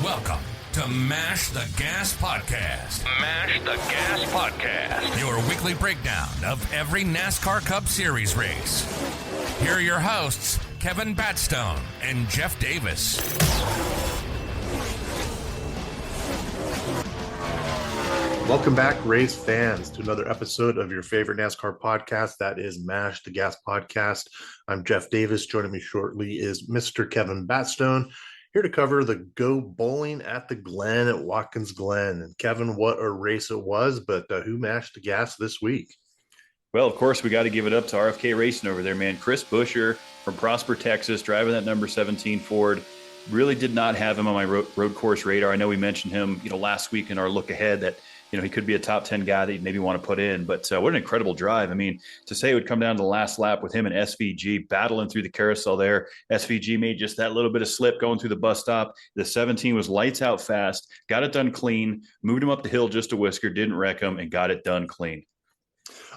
Welcome to Mash the Gas Podcast. Mash the Gas Podcast. Your weekly breakdown of every NASCAR Cup Series race. Here are your hosts, Kevin Batstone and Jeff Davis. Welcome back, race fans, to another episode of your favorite NASCAR podcast. That is Mash the Gas Podcast. I'm Jeff Davis. Joining me shortly is Mr. Kevin Batstone, here to cover the Go Bowling at the Glen at Watkins Glen. And Kevin, what a race it was, but who mashed the gas this week? Well, of course, we got to give it up to RFK Racing over there, man. Chris Buescher from Prosper, Texas, driving that number 17 Ford. Really did not have him on my road course radar. I know we mentioned him, last week in our look ahead that, he could be a top 10 guy that you maybe want to put in. But what an incredible drive. I mean, to say it would come down to the last lap with him and SVG battling through the carousel there. SVG made just that little bit of slip going through the bus stop. The 17 was lights out fast, got it done clean, moved him up the hill just a whisker, didn't wreck him, and got it done clean.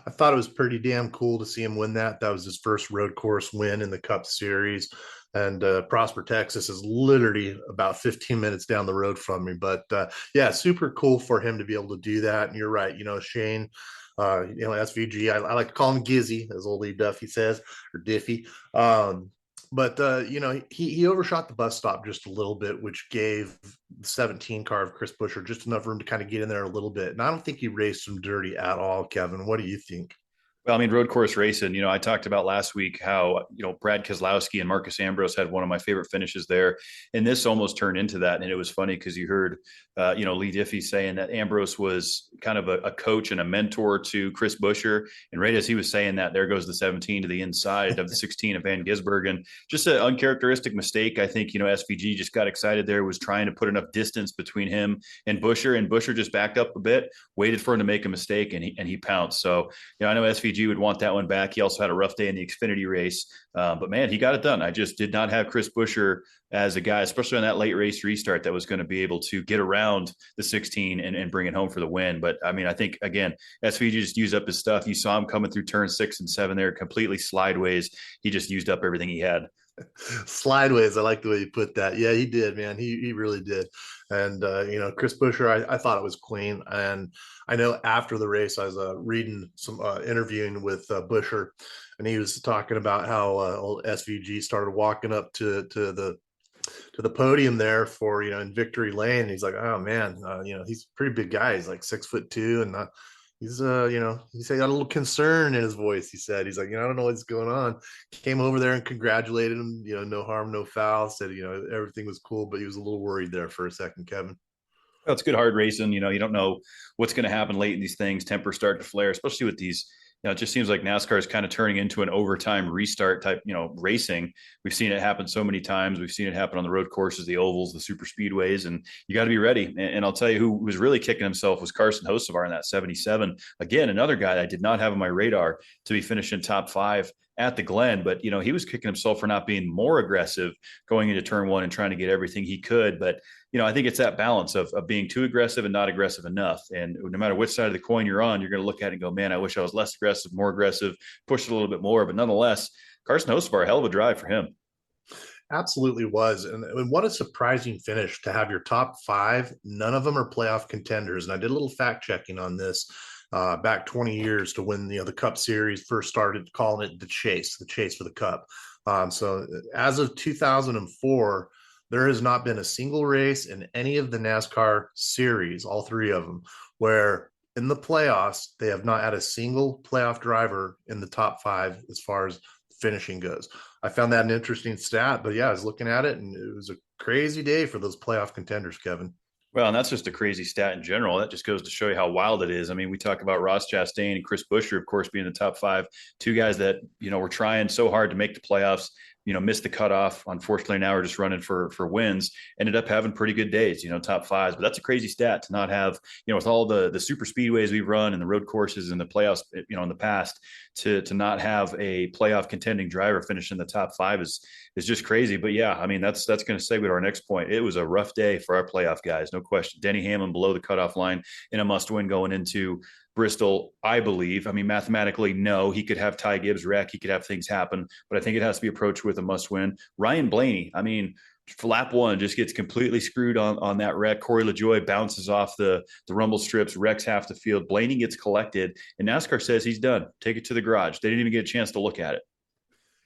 I thought it was pretty damn cool to see him win that. That was his first road course win in the Cup Series. And Prosper, Texas is literally about 15 minutes down the road from me. But yeah, super cool for him to be able to do that. And you're right, Shane, SVG, I like to call him Gizzy, as old Lee Duffy says, or Diffie. But he overshot the bus stop just a little bit, which gave the 17 car of Chris Buescher just enough room to kind of get in there a little bit. And I don't think he raced him dirty at all, Kevin. What do you think? Well, I mean, road course racing, I talked about last week how, Brad Keselowski and Marcus Ambrose had one of my favorite finishes there. And this almost turned into that. And it was funny because you heard, Lee Diffie saying that Ambrose was kind of a coach and a mentor to Chris Buescher. And right as he was saying that, there goes the 17 to the inside of the 16 of Van Gisbergen. Just an uncharacteristic mistake. I think, SVG just got excited there, was trying to put enough distance between him and Buescher just backed up a bit, waited for him to make a mistake, and he pounced. So, I know SVG would want that one back. He also had a rough day in the Xfinity race, but man, he got it done. I just did not have Chris Buescher as a guy, especially on that late race restart, that was going to be able to get around the 16 and bring it home for the win. But I mean, I think again, SVG just used up his stuff. You saw him coming through turn 6 and 7 there, completely slideways. He just used up everything he had. Slideways. I like the way you put that. Yeah, he did, man. He really did. And, Chris Buescher, I thought it was clean. And I know after the race, I was reading some interviewing with Buescher, and he was talking about how old SVG started walking up to the podium there for, in victory lane. He's like, oh man, he's a pretty big guy. He's like 6'2", and he's he said he got a little concern in his voice. He said, he's like, I don't know what's going on. Came over there and congratulated him, no harm, no foul, said, everything was cool, but he was a little worried there for a second, Kevin. Well, it's good hard racing. You don't know what's going to happen late in these things. Tempers start to flare, especially with these. It just seems like NASCAR is kind of turning into an overtime restart type, racing. We've seen it happen so many times. We've seen it happen on the road courses, the ovals, the super speedways, and you got to be ready. And I'll tell you who was really kicking himself was Carson Hocevar in that 77. Again, another guy that I did not have on my radar to be finishing top 5 at the Glen, but he was kicking himself for not being more aggressive going into turn 1 and trying to get everything he could. But I think it's that balance of being too aggressive and not aggressive enough. And no matter which side of the coin you're on, you're going to look at it and go, man, I wish I was less aggressive, more aggressive, push it a little bit more. But nonetheless, Carson Hocevar, a hell of a drive for him. Absolutely was. And what a surprising finish to have your top 5. None of them are playoff contenders. And I did a little fact checking on this. Back 20 years to when the Cup Series first started calling it the chase for the Cup. So as of 2004, there has not been a single race in any of the NASCAR series, all 3 of them, where in the playoffs they have not had a single playoff driver in the top 5 as far as finishing goes. I found that an interesting stat, but yeah, I was looking at it and it was a crazy day for those playoff contenders, Kevin. Well, and that's just a crazy stat in general. That just goes to show you how wild it is. I mean, we talk about Ross Chastain and Chris Buescher, of course, being the top 5, 2 guys that, were trying so hard to make the playoffs, missed the cutoff. Unfortunately, now we're just running for wins. Ended up having pretty good days, top 5s. But that's a crazy stat to not have, with all the super speedways we've run and the road courses and the playoffs, in the past, to not have a playoff contending driver finish in the top 5 is just crazy. But yeah, I mean, that's going to segue to our next point. It was a rough day for our playoff guys, no question. Denny Hamlin below the cutoff line in a must-win going into Bristol, I believe. I mean, mathematically, no. He could have Ty Gibbs wreck. He could have things happen, but I think it has to be approached with a must-win. Ryan Blaney, I mean, lap one just gets completely screwed on that wreck. Corey LaJoie bounces off the rumble strips, wrecks half the field. Blaney gets collected, and NASCAR says he's done. Take it to the garage. They didn't even get a chance to look at it.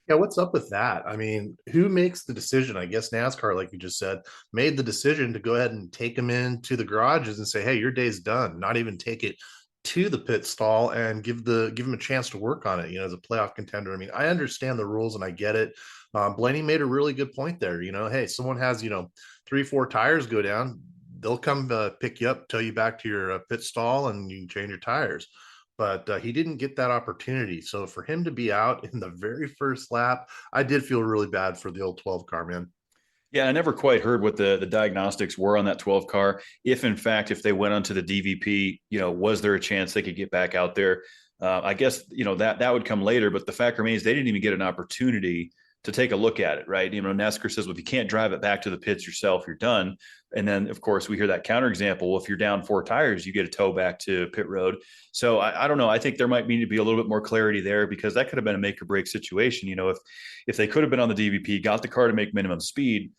Yeah, what's up with that? I mean, who makes the decision? I guess NASCAR, like you just said, made the decision to go ahead and take him into the garages and say, "Hey, your day's done." Not even take it to the pit stall and give him a chance to work on it. As a playoff contender. I mean, I understand the rules and I get it. Blaney made a really good point there. Hey, someone has 3-4 tires go down, they'll come pick you up, tow you back to your pit stall, and you can change your tires. But he didn't get that opportunity. So for him to be out in the very first lap, I did feel really bad for the old 12 car, man. Yeah, I never quite heard what the diagnostics were on that 12 car. If in fact, if they went onto the DVP, was there a chance they could get back out there? I guess, that would come later. But the fact remains, they didn't even get an opportunity to take a look at it, right? NASCAR says, well, if you can't drive it back to the pits yourself, you're done. And then, of course, we hear that counterexample. Well, if you're down 4 tires, you get a tow back to pit road. So I don't know. I think there might need to be a little bit more clarity there, because that could have been a make or break situation. If they could have been on the DVP, got the car to make minimum speed,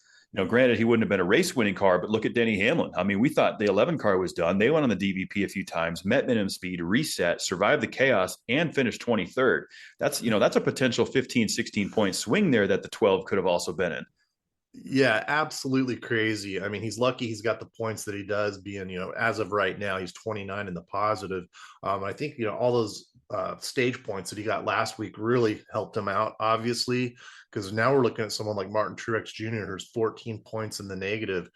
granted, he wouldn't have been a race winning car, but look at Denny Hamlin. I mean, we thought the 11 car was done. They went on the DVP a few times, met minimum speed, reset, survived the chaos, and finished 23rd. That's a potential 15, 16 point swing there that the 12 could have also been in. Yeah, absolutely crazy. I mean, he's lucky he's got the points that he does, being, as of right now, he's 29 in the positive. I think, all those stage points that he got last week really helped him out, obviously, because now we're looking at someone like Martin Truex Jr., who's 14 points in the negative.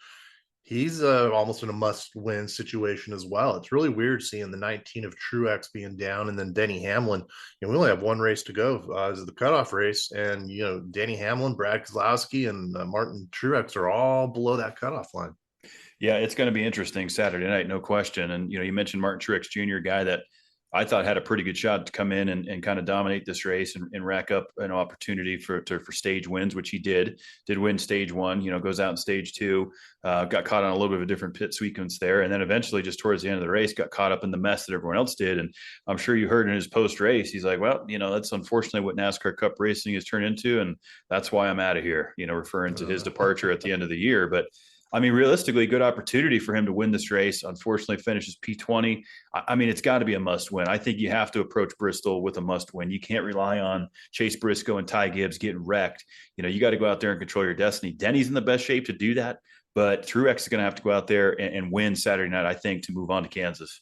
He's almost in a must-win situation as well. It's really weird seeing the 19 of Truex being down, and then Denny Hamlin. We only have one race to go as the cutoff race, and Denny Hamlin, Brad Keselowski, and Martin Truex are all below that cutoff line. Yeah, it's going to be interesting Saturday night, no question. And you mentioned Martin Truex Jr., a guy that I thought had a pretty good shot to come in and kind of dominate this race and rack up an opportunity for stage wins, which he did win stage 1, goes out in stage 2, got caught on a little bit of a different pit sequence there. And then eventually just towards the end of the race, got caught up in the mess that everyone else did. And I'm sure you heard in his post race, he's like, well, that's unfortunately what NASCAR Cup racing has turned into. And that's why I'm out of here, referring to his departure at the end of the year. But I mean, realistically, good opportunity for him to win this race. Unfortunately, finishes P20. I mean, it's got to be a must win. I think you have to approach Bristol with a must win. You can't rely on Chase Briscoe and Ty Gibbs getting wrecked. You got to go out there and control your destiny. Denny's in the best shape to do that, but Truex is going to have to go out there and win Saturday night, I think, to move on to Kansas.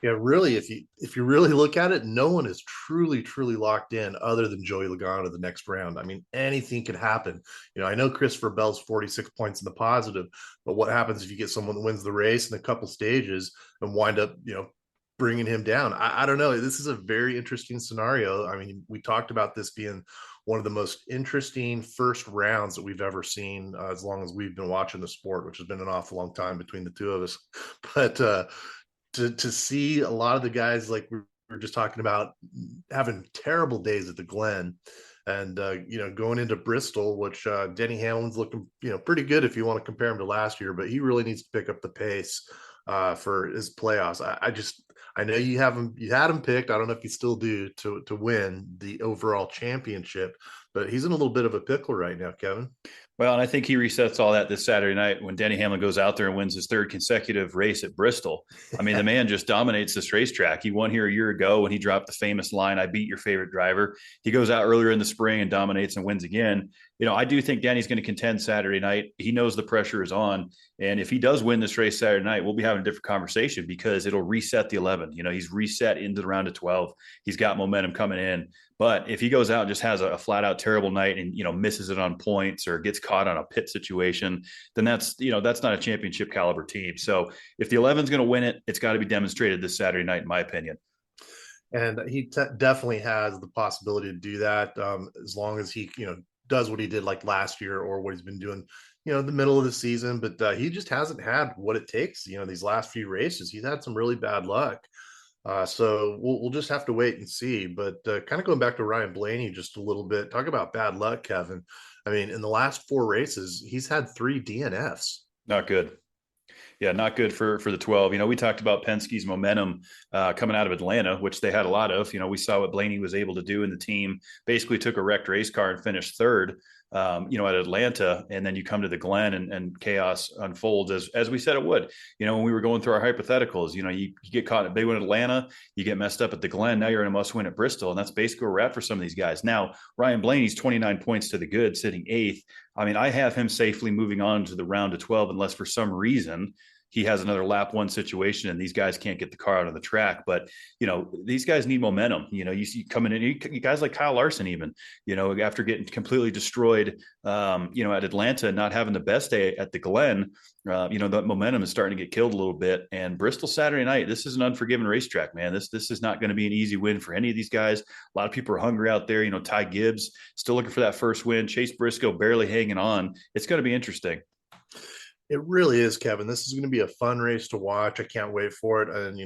Yeah, really, if you really look at it, no one is truly locked in other than Joey Logano the next round. I mean, anything could happen. I know Christopher Bell's 46 points in the positive, but what happens if you get someone that wins the race in a couple stages and wind up, bringing him down? I don't know. This is a very interesting scenario. I mean, we talked about this being one of the most interesting first rounds that we've ever seen as long as we've been watching the sport, which has been an awful long time between the two of us. But to see a lot of the guys, like we were just talking about, having terrible days at the Glen, and going into Bristol, which Denny Hamlin's looking pretty good if you want to compare him to last year, but he really needs to pick up the pace for his playoffs. I know you had him picked. I don't know if you still do to win the overall championship, but he's in a little bit of a pickle right now, Kevin. Well, and I think he resets all that this Saturday night when Denny Hamlin goes out there and wins his 3rd consecutive race at Bristol. I mean, the man just dominates this racetrack. He won here a year ago when he dropped the famous line, "I beat your favorite driver." He goes out earlier in the spring and dominates and wins again. I do think Danny's going to contend Saturday night. He knows the pressure is on. And if he does win this race Saturday night, we'll be having a different conversation, because it'll reset the 11. He's reset into the round of 12. He's got momentum coming in. But if he goes out and just has a flat out terrible night and, misses it on points or gets caught on a pit situation, then that's not a championship caliber team. So if the 11 is going to win it, it's got to be demonstrated this Saturday night, in my opinion. And he definitely has the possibility to do that as long as he, does what he did like last year or what he's been doing, the middle of the season. But he just hasn't had what it takes, these last few races. He's had some really bad luck. So we'll just have to wait and see. But kind of going back to Ryan Blaney just a little bit, talk about bad luck, Kevin. I mean, in the last 4 races, he's had 3 DNFs. Not good. Yeah, not good for the 12. We talked about Penske's momentum coming out of Atlanta, which they had a lot of. We saw what Blaney was able to do, and the team basically took a wrecked race car and finished 3rd. at Atlanta, and then you come to the Glen and chaos unfolds as we said it would. When we were going through our hypotheticals, you get caught in a big one at Atlanta, you get messed up at the Glen. Now you're in a must win at Bristol. And that's basically where we're at for some of these guys. Now, Ryan Blaney's 29 points to the good, sitting 8th. I mean, I have him safely moving on to the round of 12, unless for some reason he has another lap 1 situation and these guys can't get the car out on the track. But, these guys need momentum. You see coming in, you guys like Kyle Larson, even, after getting completely destroyed, at Atlanta, not having the best day at the Glen, that momentum is starting to get killed a little bit. And Bristol Saturday night, this is an unforgiving racetrack, man. This is not going to be an easy win for any of these guys. A lot of people are hungry out there. Ty Gibbs still looking for that first win. Chase Briscoe barely hanging on. It's going to be interesting. It really is, Kevin. This is going to be a fun race to watch. I can't wait for it. And,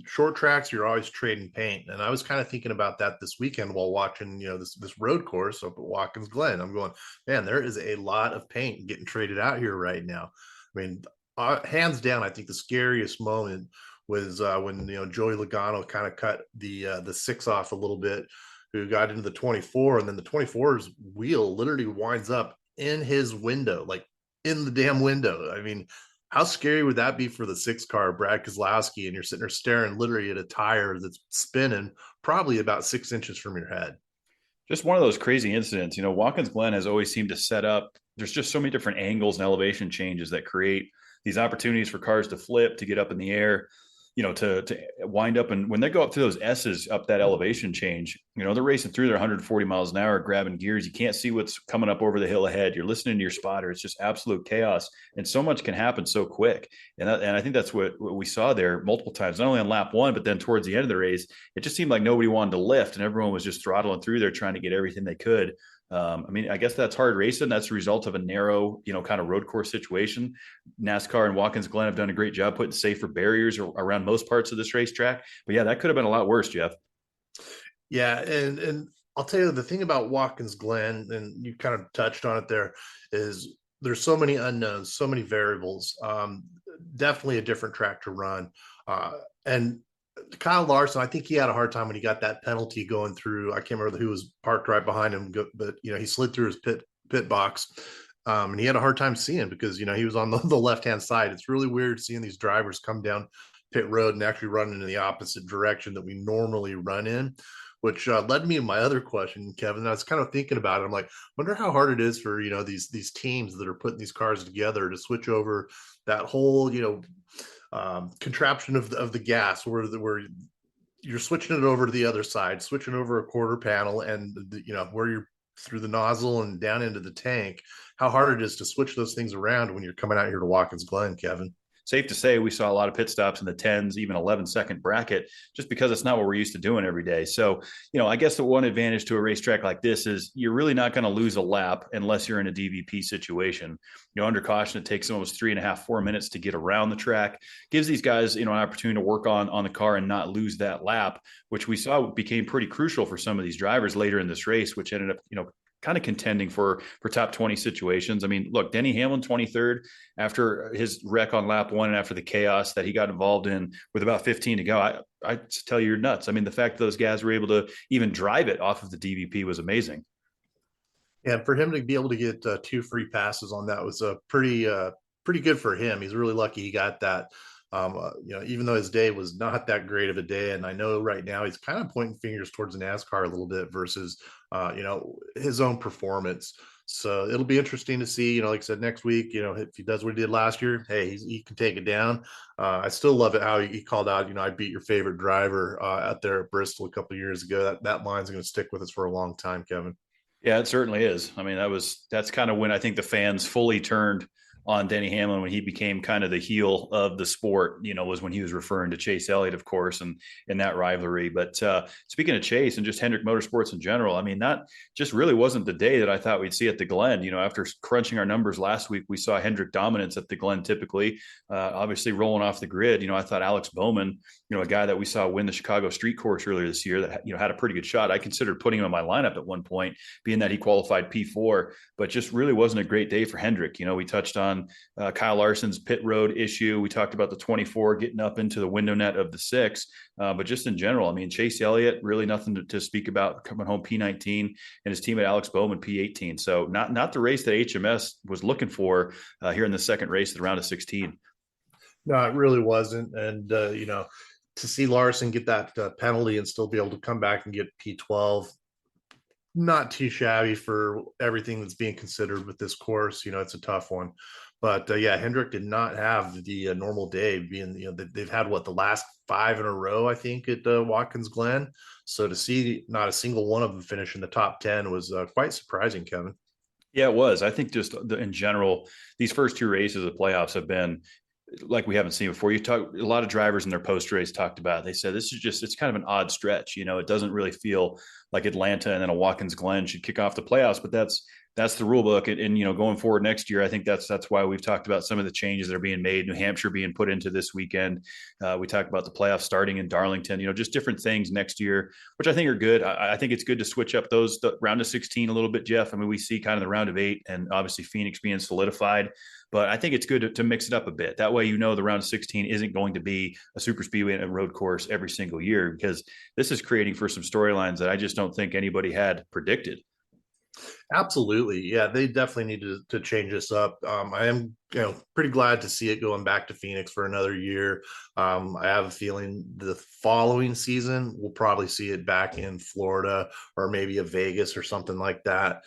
short tracks, you're always trading paint. And I was kind of thinking about that this weekend while watching, this road course up at Watkins Glen. I'm going, man, there is a lot of paint getting traded out here right now. I mean, hands down, I think the scariest moment was when, Joey Logano kind of cut the 6 off a little bit, who got into the 24, and then the 24's wheel literally winds up in his window, like in the damn window. I mean, how scary would that be for the 6 car, Brad Keselowski, and you're sitting there staring literally at a tire that's spinning probably about 6 inches from your head? Just one of those crazy incidents. Watkins Glen has always seemed to set up. There's just so many different angles and elevation changes that create these opportunities for cars to flip, to get up in the air, to wind up. And when they go up through those S's up that elevation change, they're racing through their 140 miles an hour, grabbing gears. You can't see what's coming up over the hill ahead. You're listening to your spotter. It's just absolute chaos. And so much can happen so quick. And I think that's what we saw there multiple times, not only on lap 1, but then towards the end of the race, it just seemed like nobody wanted to lift and everyone was just throttling through there, trying to get everything they could. I guess that's hard racing. That's the result of a narrow, kind of road course situation. NASCAR and Watkins Glen have done a great job putting safer barriers around most parts of this racetrack. But yeah, that could have been a lot worse, Jeff. Yeah. And I'll tell you the thing about Watkins Glen, and you kind of touched on it there, is there's so many unknowns, so many variables. Definitely a different track to run. And Kyle Larson, I think he had a hard time when he got that penalty going through. I can't remember who was parked right behind him, but he slid through his pit box, and he had a hard time seeing because he was on the left hand side. It's really weird seeing these drivers come down pit road and actually run in the opposite direction that we normally run in, which led me to my other question, Kevin. I was kind of thinking about it. I'm like, wonder how hard it is for these teams that are putting these cars together to switch over that whole contraption of the gas where you're switching it over to the other side, switching over a quarter panel, and where you're through the nozzle and down into the tank, how hard it is to switch those things around when you're coming out here to Watkins Glen, Kevin. Safe to say we saw a lot of pit stops in the 10s, even 11-second bracket, just because it's not what we're used to doing every day. So, I guess the one advantage to a racetrack like this is you're really not going to lose a lap unless you're in a DVP situation. Under caution, it takes almost 3.5-4 minutes to get around the track. Gives these guys, an opportunity to work on the car and not lose that lap, which we saw became pretty crucial for some of these drivers later in this race, which ended up, kind of contending for top 20 situations. I mean, look, Denny Hamlin, 23rd, after his wreck on lap 1 and after the chaos that he got involved in with about 15 to go, I tell you, you're nuts. I mean, the fact that those guys were able to even drive it off of the DVP was amazing. Yeah, for him to be able to get 2 free passes on that was pretty good for him. He's really lucky he got that. Even though his day was not that great of a day, and I know right now he's kind of pointing fingers towards NASCAR a little bit versus, his own performance. So it'll be interesting to see, like I said, next week, if he does what he did last year, hey, he can take it down. I still love it how he called out, I beat your favorite driver out there at Bristol a couple of years ago. That line's going to stick with us for a long time, Kevin. Yeah, it certainly is. I mean, that's kind of when I think the fans fully turned on Denny Hamlin, when he became kind of the heel of the sport, was when he was referring to Chase Elliott, of course, and in that rivalry. But speaking of Chase and just Hendrick Motorsports in general, I mean, that just really wasn't the day that I thought we'd see at the Glen. After crunching our numbers last week, we saw Hendrick dominance at the Glen typically, obviously rolling off the grid. I thought Alex Bowman, a guy that we saw win the Chicago Street Course earlier this year that, had a pretty good shot. I considered putting him in my lineup at one point, being that he qualified P4, but just really wasn't a great day for Hendrick. We touched on on Kyle Larson's pit road issue. We talked about the 24 getting up into the window net of the 6. But just in general, I mean, Chase Elliott, really nothing to speak about, coming home P19, and his teammate Alex Bowman P18. So not the race that HMS was looking for here in the second race at the round of 16. No, it really wasn't. And, to see Larson get that penalty and still be able to come back and get P12, not too shabby for everything that's being considered with this course. It's a tough one. But Hendrick did not have the normal day, being, they've had the last 5 in a row, I think, at Watkins Glen. So to see not a single one of them finish in the top 10 was quite surprising, Kevin. Yeah, it was. I think just in general, these first 2 races of playoffs have been like we haven't seen before. A lot of drivers in their post race talked about it. They said this is it's kind of an odd stretch. It doesn't really feel like Atlanta and then a Watkins Glen should kick off the playoffs, but that's the rule book. And going forward next year, I think that's why we've talked about some of the changes that are being made. New Hampshire being put into this weekend. We talked about the playoffs starting in Darlington, just different things next year, which I think are good. I think it's good to switch up the round of 16 a little bit, Jeff. I mean, we see kind of the round of 8 and obviously Phoenix being solidified, but I think it's good to mix it up a bit. That way, the round of 16 isn't going to be a super speedway and a road course every single year, because this is creating for some storylines that I just don't think anybody had predicted. Absolutely. Yeah, they definitely need to change this up. I am pretty glad to see it going back to Phoenix for another year. I have a feeling the following season we'll probably see it back in Florida or maybe a Vegas or something like that.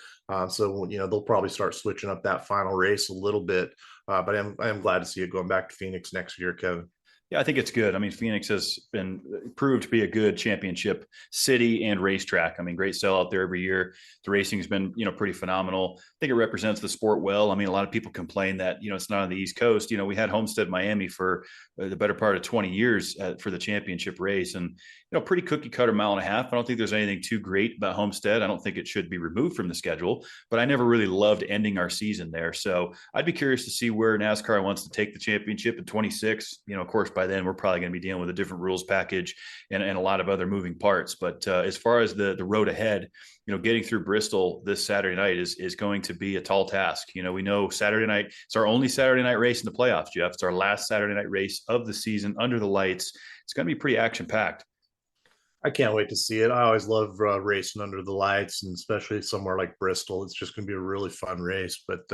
So they'll probably start switching up that final race a little bit. But I am glad to see it going back to Phoenix next year, Kevin. Yeah, I think it's good. I mean, Phoenix has been proved to be a good championship city and racetrack. I mean, great sellout there every year. The racing has been, pretty phenomenal. I think it represents the sport well. I mean, a lot of people complain that, it's not on the East Coast. We had Homestead, Miami for the better part of 20 years for the championship race, and, pretty cookie cutter mile and a half. I don't think there's anything too great about Homestead. I don't think it should be removed from the schedule, but I never really loved ending our season there. So I'd be curious to see where NASCAR wants to take the championship in 26. Of course, by then we're probably going to be dealing with a different rules package and a lot of other moving parts. But as far as the road ahead, getting through Bristol this Saturday night is going to be a tall task. We know Saturday night, it's our only Saturday night race in the playoffs, Jeff. It's our last Saturday night race of the season under the lights. It's going to be pretty action packed. I can't wait to see it. I always love racing under the lights, and especially somewhere like Bristol. It's just going to be a really fun race. But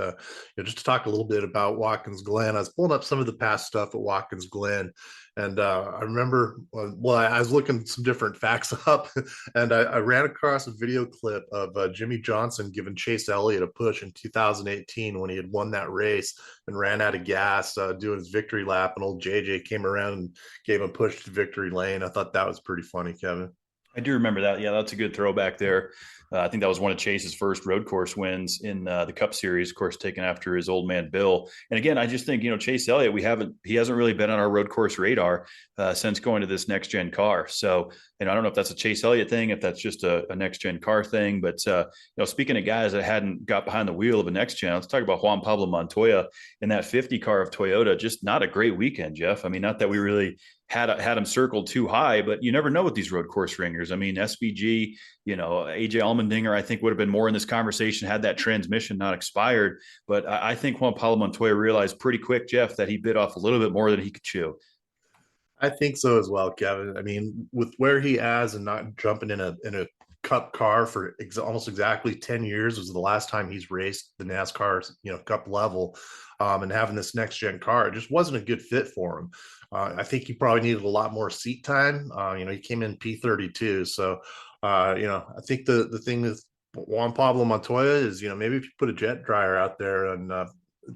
just to talk a little bit about Watkins Glen, I was pulling up some of the past stuff at Watkins Glen, and I remember, I was looking some different facts up, and I ran across a video clip of Jimmy Johnson giving Chase Elliott a push in 2018 when he had won that race and ran out of gas doing his victory lap, and old JJ came around and gave him a push to victory lane. I thought that was pretty funny, Kevin. I do remember that. Yeah, that's a good throwback there. I think that was one of Chase's first road course wins in the Cup Series, of course, taken after his old man Bill. And again, I just think, Chase Elliott, he hasn't really been on our road course radar since going to this next gen car. So, I don't know if that's a Chase Elliott thing, if that's just a next gen car thing. But speaking of guys that hadn't got behind the wheel of a next gen, let's talk about Juan Pablo Montoya in that 50 car of Toyota. Just not a great weekend, Jeff. I mean, not that we really had him circled too high, but you never know with these road course ringers. I mean, SVG, AJ Allmendinger, I think would have been more in this conversation had that transmission not expired. But I think Juan Pablo Montoya realized pretty quick, Jeff, that he bit off a little bit more than he could chew. I think so as well, Kevin. I mean, with where he is and not jumping in a Cup car for almost exactly 10 years was the last time he's raced the NASCAR, Cup level, and having this next gen car, it just wasn't a good fit for him. I think he probably needed a lot more seat time. He came in P32. So, I think the thing with Juan Pablo Montoya is, maybe if you put a jet dryer out there and the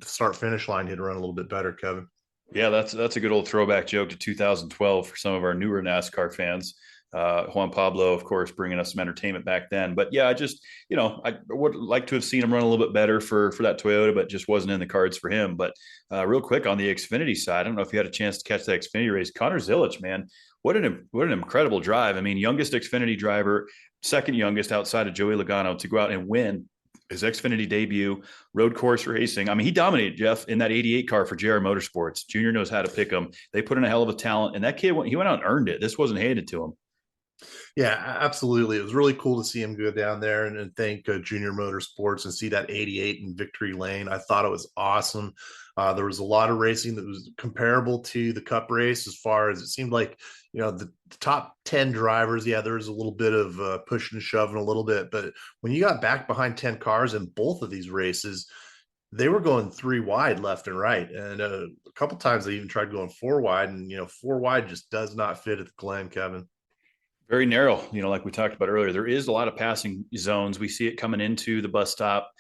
start finish line, he'd run a little bit better, Kevin. Yeah, that's a good old throwback joke to 2012 for some of our newer NASCAR fans. Juan Pablo, of course, bringing us some entertainment back then. But yeah, I would like to have seen him run a little bit better for that Toyota, but just wasn't in the cards for him. But real quick on the Xfinity side, I don't know if you had a chance to catch that Xfinity race. Connor Zilic, man, what an incredible drive. I mean, youngest Xfinity driver, second youngest outside of Joey Logano to go out and win his Xfinity debut, road course racing. I mean, he dominated, Jeff, in that 88 car for JR Motorsports. Junior knows how to pick him. They put in a hell of a talent, and that kid, he went out and earned it. This wasn't handed to him. Yeah, absolutely. It was really cool to see him go down there and thank Junior Motorsports and see that 88 in Victory Lane. I thought it was awesome. There was a lot of racing that was comparable to the Cup race as far as it seemed like, the top 10 drivers. Yeah, there was a little bit of pushing and shoving a little bit. But when you got back behind 10 cars in both of these races, they were going three wide left and right. And a couple times they even tried going four wide. And, four wide just does not fit at the Glen, Kevin. Very narrow, like we talked about earlier. There is a lot of passing zones. We see it coming into the bus stop,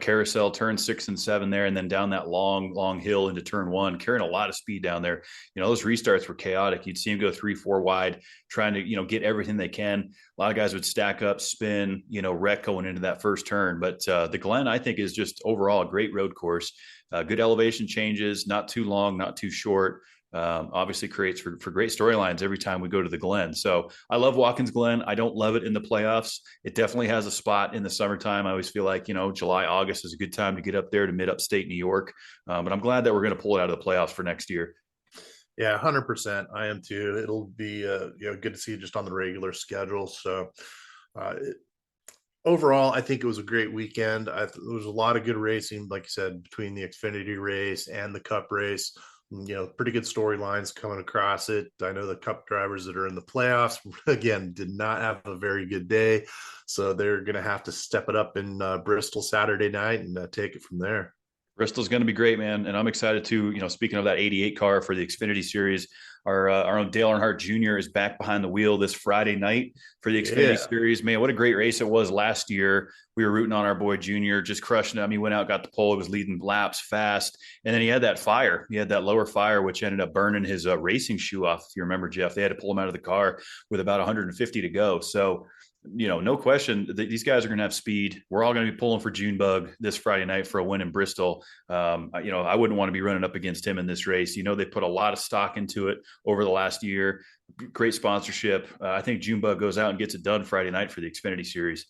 carousel, turn 6 and 7 there, and then down that long hill into turn 1, carrying a lot of speed down there. Those restarts were chaotic. You'd see them go 3-4 wide, trying to, get everything they can. A lot of guys would stack up, spin, wreck going into that first turn. But the Glen, I think, is just overall a great road course. Good elevation changes, not too long, not too short. Obviously creates for great storylines every time we go to the Glen. So I love Watkins Glen. I don't love it in the playoffs. It definitely has a spot in the summertime. I always feel like, July, August is a good time to get up there to mid-upstate New York. But I'm glad that we're going to pull it out of the playoffs for next year. Yeah, 100%. I am too. It'll be good to see it just on the regular schedule. So overall, I think it was a great weekend. There was a lot of good racing, like you said, between the Xfinity race and the Cup race. Pretty good storylines coming across it. I know the Cup drivers that are in the playoffs, again, did not have a very good day. So they're going to have to step it up in Bristol Saturday night and take it from there. Bristol's going to be great, man. And I'm excited to, speaking of that 88 car for the Xfinity Series, our own Dale Earnhardt Jr. is back behind the wheel this Friday night for the Xfinity Series. Man, what a great race it was last year. We were rooting on our boy Jr., just crushing him. He went out, got the pole, was leading laps fast. And then he had that fire. He had that lower fire, which ended up burning his racing shoe off. If you remember, Jeff, they had to pull him out of the car with about 150 to go. So, no question, these guys are going to have speed. We're all going to be pulling for Junebug this Friday night for a win in Bristol. I wouldn't want to be running up against him in this race. They put a lot of stock into it over the last year. Great sponsorship. I think Junebug goes out and gets it done Friday night for the Xfinity Series.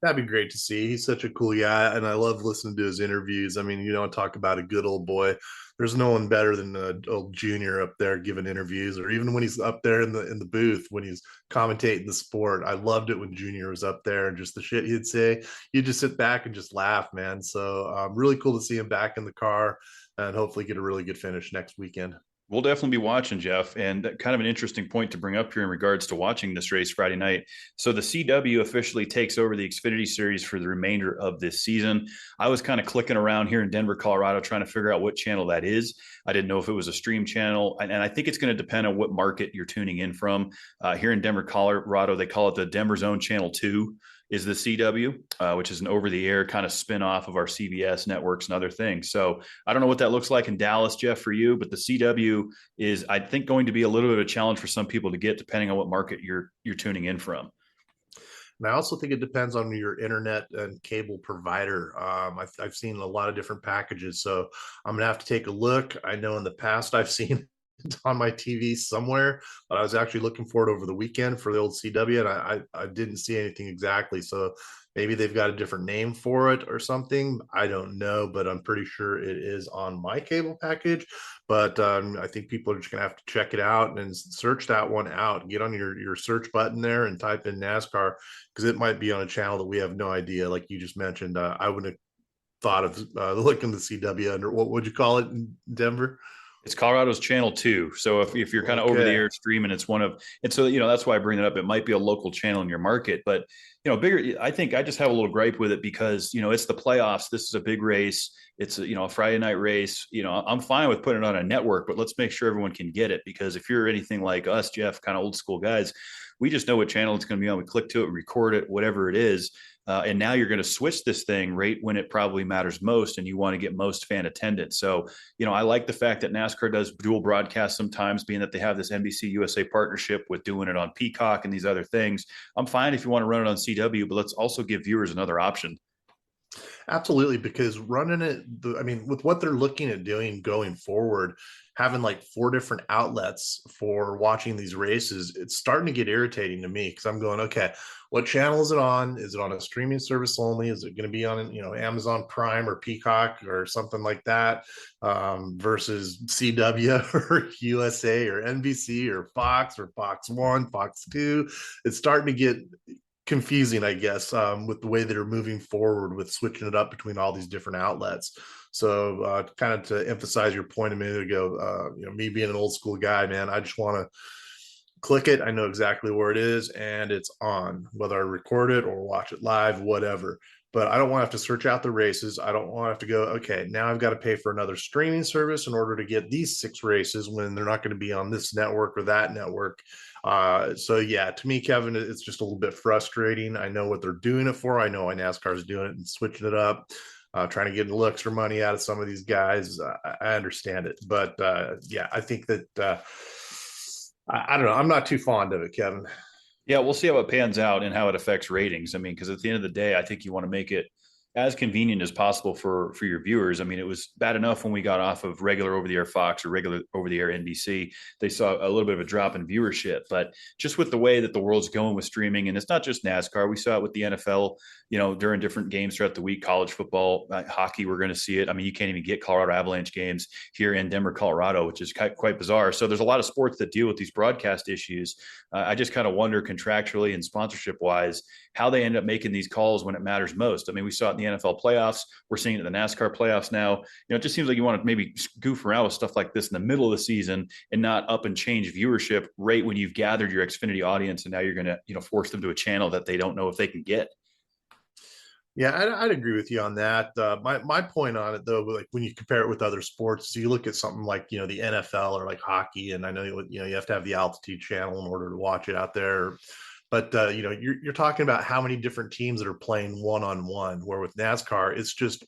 That'd be great to see. He's such a cool guy, and I love listening to his interviews. I mean, talk about a good old boy. There's no one better than the old Junior up there giving interviews, or even when he's up there in the booth when he's commentating the sport. I loved it when Junior was up there and just the shit he'd say. You just sit back and just laugh, man. So really cool to see him back in the car and hopefully get a really good finish next weekend. We'll definitely be watching, Jeff, and kind of an interesting point to bring up here in regards to watching this race Friday night. So the CW officially takes over the Xfinity Series for the remainder of this season. I was kind of clicking around here in Denver, Colorado, trying to figure out what channel that is. I didn't know if it was a stream channel, and I think it's going to depend on what market you're tuning in from. Here in Denver, Colorado, they call it the Denver Zone Channel 2. Is the CW, which is an over-the-air kind of spin-off of our CBS networks and other things. So I don't know what that looks like in Dallas, Jeff, for you, but the CW is, I think, going to be a little bit of a challenge for some people to get, depending on what market you're tuning in from. And I also think it depends on your internet and cable provider. I've seen a lot of different packages, so I'm gonna have to take a look. I know in the past I've seen on my TV somewhere, but I was actually looking for it over the weekend for the old CW, and I didn't see anything exactly. So maybe they've got a different name for it or something. I don't know, but I'm pretty sure it is on my cable package. But I think people are just gonna have to check it out and search that one out. Get on your search button there and type in NASCAR, because it might be on a channel that we have no idea. Like you just mentioned, I wouldn't have thought of looking the CW under, what would you call it in Denver? It's Colorado's Channel 2. So if you're kind of over the air streaming, it's one of, and so, that's why I bring it up. It might be a local channel in your market, but, bigger, I think I just have a little gripe with it because, it's the playoffs. This is a big race. It's a Friday night race. I'm fine with putting it on a network, but let's make sure everyone can get it, because if you're anything like us, Jeff, kind of old school guys, we just know what channel it's going to be on. We click to it, record it, whatever it is. And now you're going to switch this thing right when it probably matters most, and you want to get most fan attendance. So, I like the fact that NASCAR does dual broadcast sometimes, being that they have this NBC USA partnership with doing it on Peacock and these other things. I'm fine if you want to run it on CW, but let's also give viewers another option. Absolutely, because running it, I mean, with what they're looking at doing going forward, having like four different outlets for watching these races, it's starting to get irritating to me because I'm going, okay, what channel is it on? Is it on a streaming service only? Is it going to be on, Amazon Prime or Peacock or something like that, versus CW or USA or NBC or Fox 1, Fox 2? It's starting to get confusing, I guess, with the way that are moving forward with switching it up between all these different outlets. So, kind of to emphasize your point a minute ago, me being an old school guy, man, I just want to click it. I know exactly where it is, and it's on, whether I record it or watch it live, whatever. But I don't want to have to search out the races. I don't want to have to go, okay, now I've got to pay for another streaming service in order to get these 6 races when they're not going to be on this network or that network. So yeah, to me, Kevin, it's just a little bit frustrating. I know what they're doing it for. I know why NASCAR is doing it and switching it up, trying to get a little extra money out of some of these guys. I understand it, but yeah, I think that I don't know. I'm not too fond of it, Kevin. Yeah, we'll see how it pans out and how it affects ratings. I mean, because at the end of the day, I think you want to make it as convenient as possible for your viewers. I mean, it was bad enough when we got off of regular over-the-air Fox or regular over-the-air NBC. They saw a little bit of a drop in viewership, but just with the way that the world's going with streaming, and it's not just NASCAR. We saw it with the NFL, during different games throughout the week, college football, hockey, we're going to see it. I mean, you can't even get Colorado Avalanche games here in Denver, Colorado, which is quite bizarre. So there's a lot of sports that deal with these broadcast issues. I just kind of wonder contractually and sponsorship wise, how they end up making these calls when it matters most. I mean, we saw it in the NFL playoffs. We're seeing it in the NASCAR playoffs now. It just seems like you want to maybe goof around with stuff like this in the middle of the season and not up and change viewership right when you've gathered your Xfinity audience and now you're going to, force them to a channel that they don't know if they can get. Yeah, I'd agree with you on that. My point on it, though, like when you compare it with other sports, so you look at something like the NFL or like hockey, and I know you have to have the altitude channel in order to watch it out there. But you're talking about how many different teams that are playing one-on-one, where with NASCAR, it's just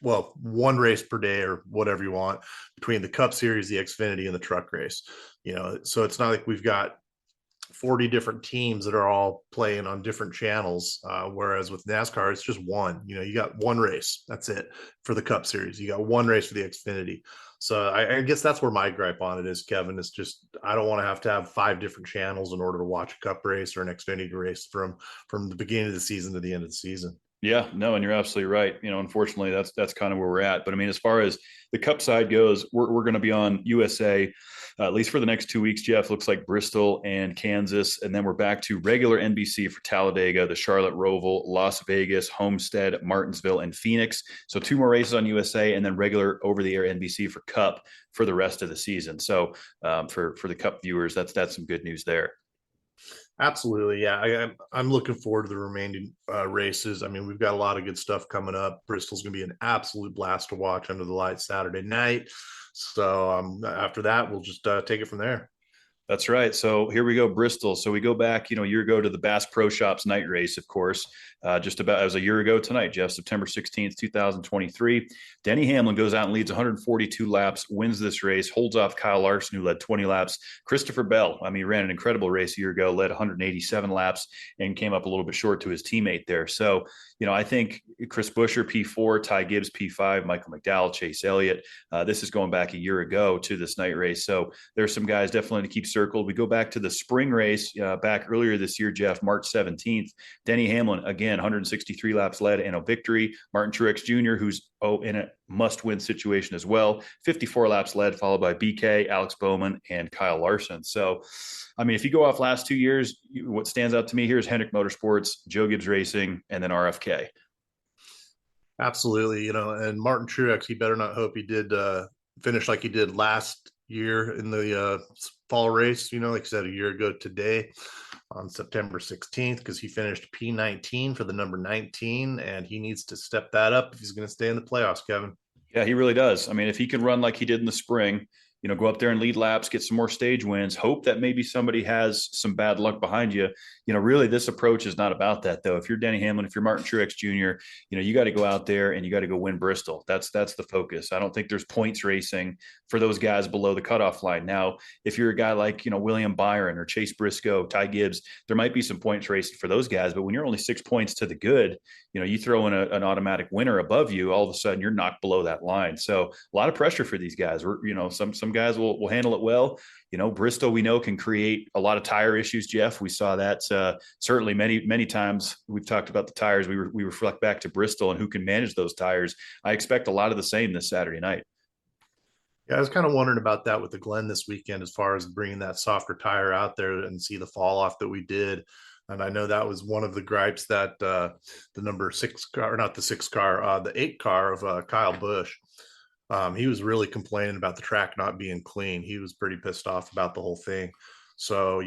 one race per day or whatever you want between the Cup Series, the Xfinity, and the truck race. So it's not like we've got 40 different teams that are all playing on different channels. Whereas with NASCAR, it's just one. You got one race. That's it for the Cup Series. You got one race for the Xfinity. So I guess that's where my gripe on it is, Kevin. It's just I don't want to have 5 different channels in order to watch a Cup race or an Xfinity race from the beginning of the season to the end of the season. Yeah, no, and you're absolutely right. Unfortunately, that's kind of where we're at. But I mean, as far as the Cup side goes, we're going to be on USA at least for the next 2 weeks. Jeff, looks like Bristol and Kansas, and then we're back to regular NBC for Talladega, the Charlotte Roval, Las Vegas, Homestead, Martinsville, and Phoenix. So 2 more races on USA, and then regular over-the-air NBC for Cup for the rest of the season. So for the Cup viewers, that's some good news there. Absolutely. Yeah. I'm looking forward to the remaining races. I mean, we've got a lot of good stuff coming up. Bristol's going to be an absolute blast to watch under the lights Saturday night. So after that, we'll just take it from there. That's right. So here we go, Bristol. So we go back, a year ago to the Bass Pro Shops night race, of course, just about as a year ago tonight, Jeff, September 16th, 2023. Denny Hamlin goes out and leads 142 laps, wins this race, holds off Kyle Larson, who led 20 laps. Christopher Bell, ran an incredible race a year ago, led 187 laps and came up a little bit short to his teammate there. So, I think Chris Buescher, P4, Ty Gibbs, P5, Michael McDowell, Chase Elliott. This is going back a year ago to this night race. So there's some guys definitely to keep circled. We go back to the spring race back earlier this year, Jeff, March 17th. Denny Hamlin, again, 163 laps led and a victory. Martin Truex Jr., who's in a must-win situation as well. 54 laps led, followed by BK, Alex Bowman, and Kyle Larson. So, if you go off last 2 years, what stands out to me here is Hendrick Motorsports, Joe Gibbs Racing, and then RFK. Absolutely. And Martin Truex, he better not hope he did finish like he did last year in the fall race, like I said, a year ago today on September 16th, because he finished P19 for the number 19, and he needs to step that up if he's going to stay in the playoffs, Kevin. Yeah, he really does. If he can run like he did in the spring, go up there and lead laps, get some more stage wins, hope that maybe somebody has some bad luck behind you. Really this approach is not about that though. If you're Denny Hamlin, if you're Martin Truex Jr., you got to go out there and you got to go win Bristol. That's the focus. I don't think there's points racing for those guys below the cutoff line. Now, if you're a guy like, William Byron or Chase Briscoe, Ty Gibbs, there might be some points racing for those guys, but when you're only 6 points to the good, you throw in an automatic winner above you, all of a sudden you're knocked below that line. So a lot of pressure for these guys. Some guys will handle it well. Bristol, we know, can create a lot of tire issues, Jeff. We saw that certainly many times. We've talked about the tires. We reflect back to Bristol and who can manage those tires. I expect a lot of the same this Saturday night. Yeah, I was kind of wondering about that with the Glen this weekend, as far as bringing that softer tire out there and see the fall off that we did. And I know that was one of the gripes that the number 6 car, or not the 6 car, the 8 car of Kyle Busch. He was really complaining about the track not being clean. He was pretty pissed off about the whole thing. So,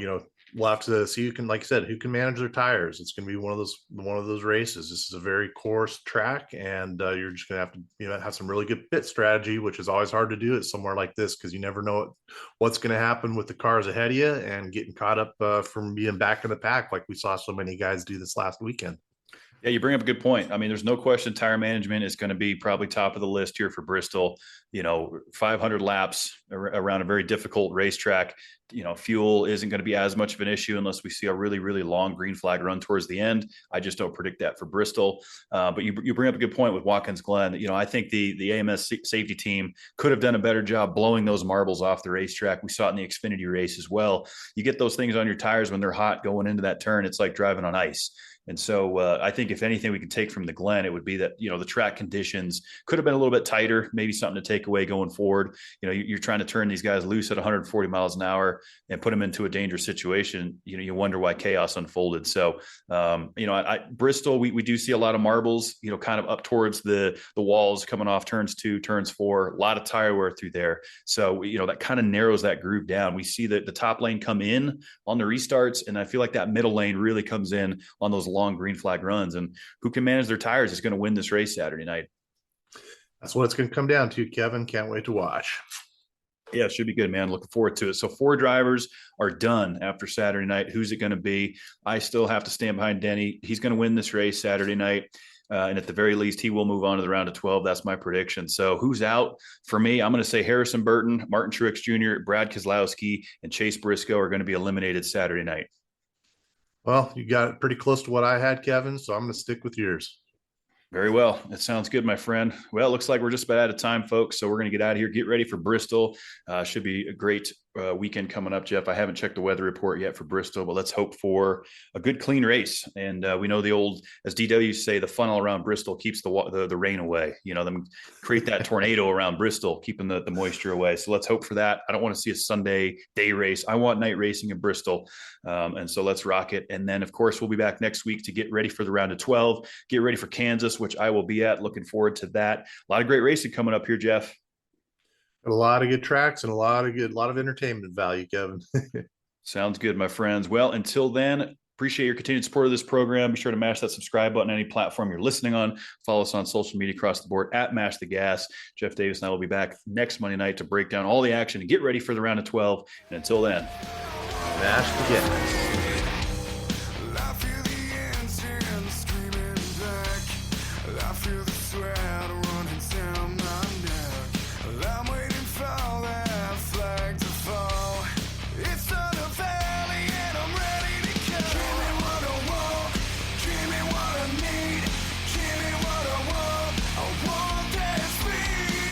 we'll have to see like you said, who can manage their tires. It's going to be one of those races. This is a very coarse track, and you're just going to have to, have some really good pit strategy, which is always hard to do at somewhere like this, because you never know what's going to happen with the cars ahead of you and getting caught up from being back in the pack, like we saw so many guys do this last weekend. Yeah, you bring up a good point. I mean, there's no question tire management is going to be probably top of the list here for Bristol. 500 laps around a very difficult racetrack. Fuel isn't going to be as much of an issue unless we see a really, really long green flag run towards the end. I just don't predict that for Bristol. But you bring up a good point with Watkins Glen. I think the AMS safety team could have done a better job blowing those marbles off the racetrack. We saw it in the Xfinity race as well. You get those things on your tires when they're hot going into that turn. It's like driving on ice. And so I think if anything we can take from the Glen, it would be that, the track conditions could have been a little bit tighter, maybe something to take away going forward. You're trying to turn these guys loose at 140 miles an hour and put them into a dangerous situation. You wonder why chaos unfolded. So, Bristol, we do see a lot of marbles, kind of up towards the walls coming off turns 2, turns 4, a lot of tire wear through there. So, that kind of narrows that groove down. We see that the top lane come in on the restarts, and I feel like that middle lane really comes in on those long green flag runs, and who can manage their tires is going to win this race Saturday night. That's what it's going to come down to, Kevin. Can't wait to watch. Yeah, it should be good, man. Looking forward to it. So 4 drivers are done after Saturday night. Who's it going to be? I still have to stand behind Denny. He's going to win this race Saturday night. And at the very least, he will move on to the round of 12. That's my prediction. So who's out? For me, I'm going to say Harrison Burton, Martin Truex Jr., Brad Keselowski, and Chase Briscoe are going to be eliminated Saturday night. Well, you got it pretty close to what I had, Kevin, so I'm going to stick with yours. Very well. That sounds good, my friend. Well, it looks like we're just about out of time, folks. So we're going to get out of here. Get ready for Bristol. Should be a great weekend coming up, Jeff. I haven't checked the weather report yet for Bristol, but let's hope for a good, clean race. And we know the old, as DW say, the funnel around Bristol keeps the rain away. Them create that tornado around Bristol, keeping the moisture away. So let's hope for that. I don't want to see a Sunday day race. I want night racing in Bristol. And so let's rock it. And then, of course, we'll be back next week to get ready for the round of 12, get ready for Kansas, which I will be at. Looking forward to that. A lot of great racing coming up here, Jeff. A lot of good tracks and a lot of entertainment value, Kevin. Sounds good, my friends. Well, until then, appreciate your continued support of this program. Be sure to mash that subscribe button on any platform you're listening on. Follow us on social media across the board at Mash the Gas. Jeff Davis and I will be back next Monday night to break down all the action and get ready for the round of 12. And until then, Mash the Gas.